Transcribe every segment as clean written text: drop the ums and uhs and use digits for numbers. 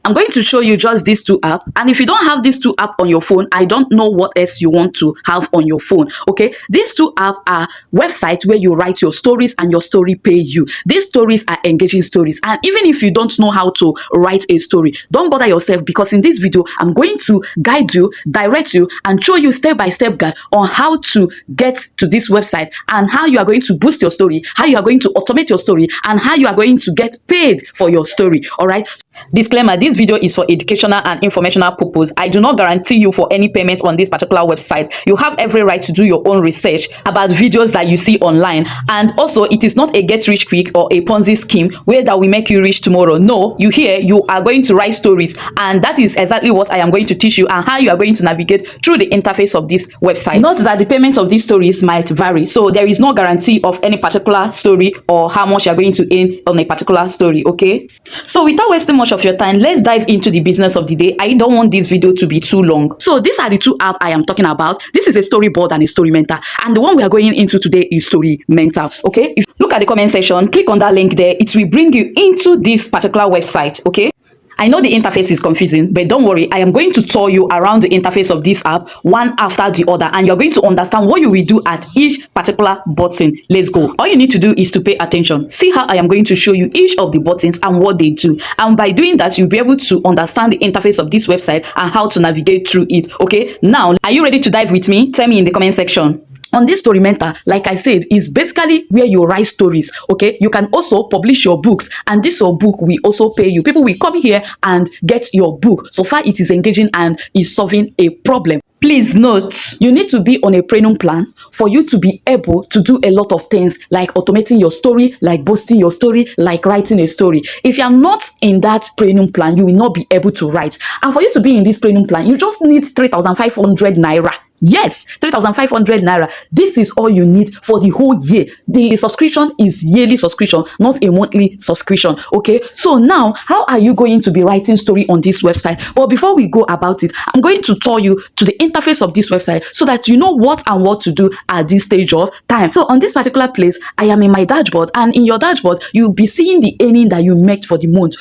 I'm going to show you just these two apps, and if you don't have these two apps on your phone, I don't know what else you want to have on your phone. Okay, these two apps are websites where you write your stories and your story pay you. These stories are engaging stories, and even if you don't know how to write a story, don't bother yourself, because in this video I'm going to guide you, direct you, and show you step-by-step guide on how to get to this website, and how you are going to boost your story, how you are going to automate your story, and how you are going to get paid for your story. All right, disclaimer, this video is for educational and informational purpose. I do not guarantee you for any payment on this particular website. You have every right to do your own research about videos that you see online, and also it is not a get rich quick or a Ponzi scheme where that will make you rich tomorrow. No, you are going to write stories, and that is exactly what I am going to teach you, and how you are going to navigate through the interface of this website. Note that the payment of these stories might vary, so there is no guarantee of any particular story or how much you are going to earn on a particular story. Okay, so without wasting much of your time, let's dive into the business of the day. I don't want this video to be too long. So these are the two apps I am talking about. This is a storyboard and a StoryMinta, and the one we are going into today is StoryMinta. Okay, if you look at the comment section, click on that link there, it will bring you into this particular website. Okay, I know the interface is confusing, but don't worry, I am going to tour you around the interface of this app one after the other, and you're going to understand what you will do at each particular button. Let's go. All you need to do is to pay attention. See how I am going to show you each of the buttons and what they do, and by doing that you'll be able to understand the interface of this website and how to navigate through it. Okay, now are you ready to dive with me? Tell me in the comment section. On this StoryMinta, like I said, is basically where you write stories. Okay, you can also publish your books, and this your book will also pay you. People will come here and get your book. So far it is engaging and is solving a problem. Please note, you need to be on a premium plan for you to be able to do a lot of things, like automating your story, like boosting your story, like writing a story. If you are not in that premium plan, you will not be able to write. And for you to be in this premium plan, you just need 3,500 naira. Yes, 3,500 naira. This is all you need for the whole year. The subscription is yearly subscription, not a monthly subscription. Okay, so now how are you going to be writing story on this website? But before we go about it, I'm going to tour you to the interface of this website so that you know what and what to do at this stage of time. So on this particular place, I am in my dashboard, and in your dashboard you'll be seeing the earning that you make for the month.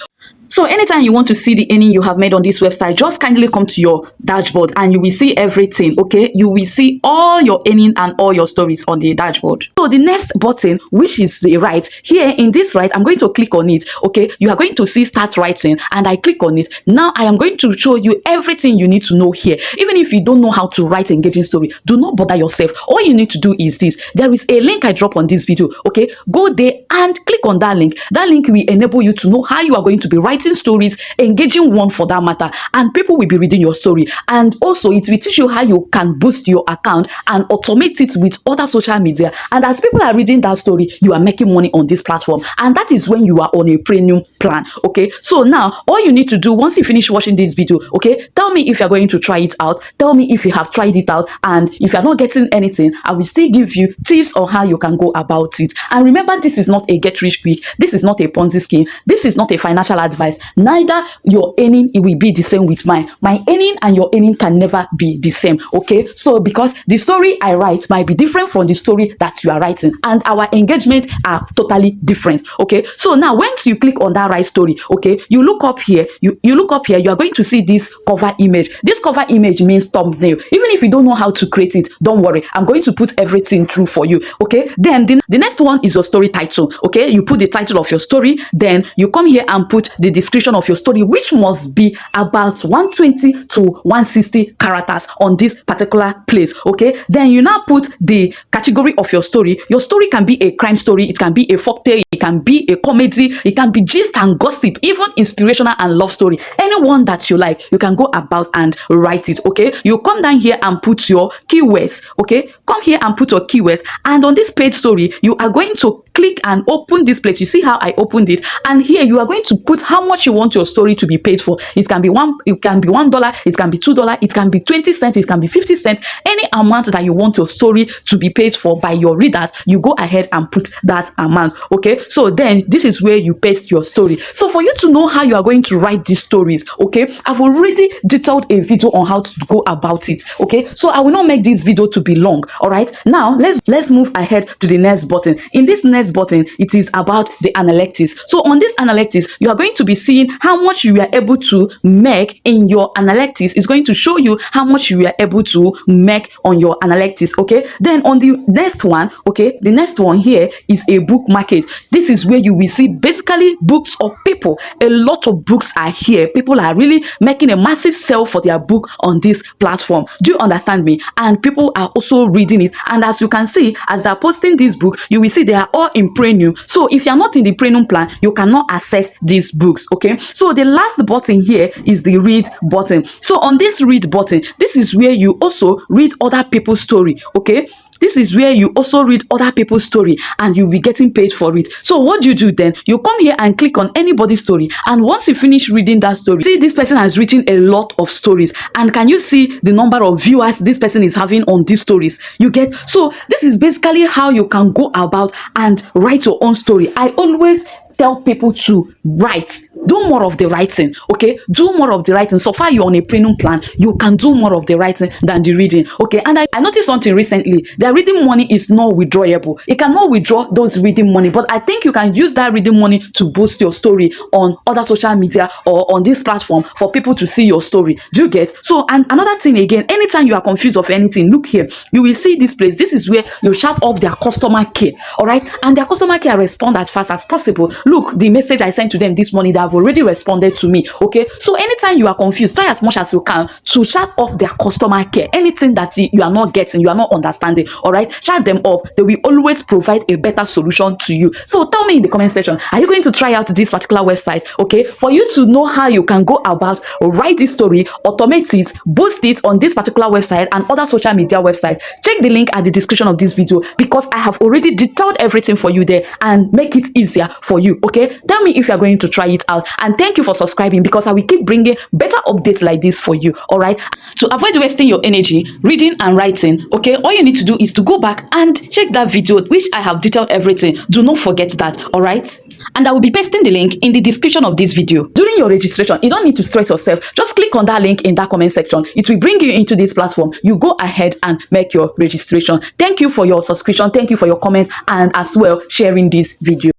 So anytime you want to see the earning you have made on this website, just kindly come to your dashboard and you will see everything. Okay, you will see all your earning and all your stories on the dashboard. So the next button, which is the right, here in this right, I'm going to click on it. Okay, you are going to see start writing, and I click on it. Now I am going to show you everything you need to know here. Even if you don't know how to write engaging story, do not bother yourself. All you need to do is this. There is a link I drop on this video. Okay, go there and click on that link. That link will enable you to know how you are going to be writing stories, engaging one for that matter, and people will be reading your story. And also it will teach you how you can boost your account and automate it with other social media, and as people are reading that story, you are making money on this platform, and that is when you are on a premium plan. Okay, so now all you need to do, once you finish watching this video, okay, tell me if you're going to try it out, tell me if you have tried it out, and if you're not getting anything, I will still give you tips on how you can go about it. And remember, this is not a get rich quick, this is not a Ponzi scheme, this is not a financial advice. Neither your earning, it will be the same with mine. My earning and your earning can never be the same. Okay, so because the story I write might be different from the story that you are writing, and our engagement are totally different. Okay, so now once you click on that right story, okay, you look up here, you look up here, you are going to see this cover image. This cover image means thumbnail. Even if you don't know how to create it, don't worry, I'm going to put everything through for you. Okay, then the next one is your story title. Okay, you put the title of your story, then you come here and put the description of your story, which must be about 120 to 160 characters on this particular place. Okay, then you now put the category of your story. Your story can be a crime story, it can be a folktale, it can be a comedy, it can be gist and gossip, even inspirational and love story. Anyone that you like, you can go about and write it. Okay, you come down here and put your keywords. Okay, come here and put your keywords, and on this page story, you are going to click and open this place. You see how I opened it, and here you are going to put how much you want your story to be paid for. It can be $1, it can be $1, it can be $2, it can be 20 cents, it can be 50 cents. Any amount that you want your story to be paid for by your readers, you go ahead and put that amount. Okay, so then this is where you paste your story. So for you to know how you are going to write these stories, okay, I've already detailed a video on how to go about it. Okay, so I will not make this video to be long. All right, now let's move ahead to the next button. In this next button, it is about the analytics. So on this analytics, you are going to be be seeing how much you are able to make in your analytics. It's going to show you how much you are able to make on your analytics. Okay, then on the next one, okay, the next one here is a book market. This is where you will see basically books of people. A lot of books are here. People are really making a massive sale for their book on this platform. Do you understand me? And people are also reading it, and as you can see, as they're posting this book, you will see they are all in premium. So if you're not in the premium plan, you cannot access these books. Okay, so the last button here is the read button. So on this read button, this is where you also read other people's story. Okay, this is where you also read other people's story, and you'll be getting paid for it. So what do you do then? You come here and click on anybody's story, and once you finish reading that story, see this person has written a lot of stories, and can you see the number of viewers this person is having on these stories? You get? So this is basically how you can go about and write your own story. I always tell people to write. Do more of the writing. Okay, do more of the writing. So far you're on a premium plan, you can do more of the writing than the reading. Okay, and I noticed something recently. The reading money is not withdrawable. You cannot withdraw those reading money, but I think you can use that reading money to boost your story on other social media or on this platform for people to see your story. Do you get? So, and another thing again, anytime you are confused of anything, look here, you will see this place. This is where you shout up their customer care. All right, and their customer care respond as fast as possible. Look, the message I sent to them this morning, they have already responded to me. Okay, so anytime you are confused, try as much as you can to chat up their customer care. Anything that you are not getting, you are not understanding, all right, chat them up. They will always provide a better solution to you. So tell me in the comment section, are you going to try out this particular website? Okay, for you to know how you can go about write this story, automate it, boost it on this particular website and other social media website, check the link at the description of this video, because I have already detailed everything for you there and make it easier for you. Okay, tell me if you are going to try it out, and thank you for subscribing, because I will keep bringing better updates like this for you. All right, to avoid wasting your energy reading and writing, okay, all you need to do is to go back and check that video which I have detailed everything. Do not forget that. All right, and I will be pasting the link in the description of this video. During your registration, you don't need to stress yourself. Just click on that link in that comment section. It will bring you into this platform. You go ahead and make your registration. Thank you for your subscription. Thank you for your comment, and as well sharing this video.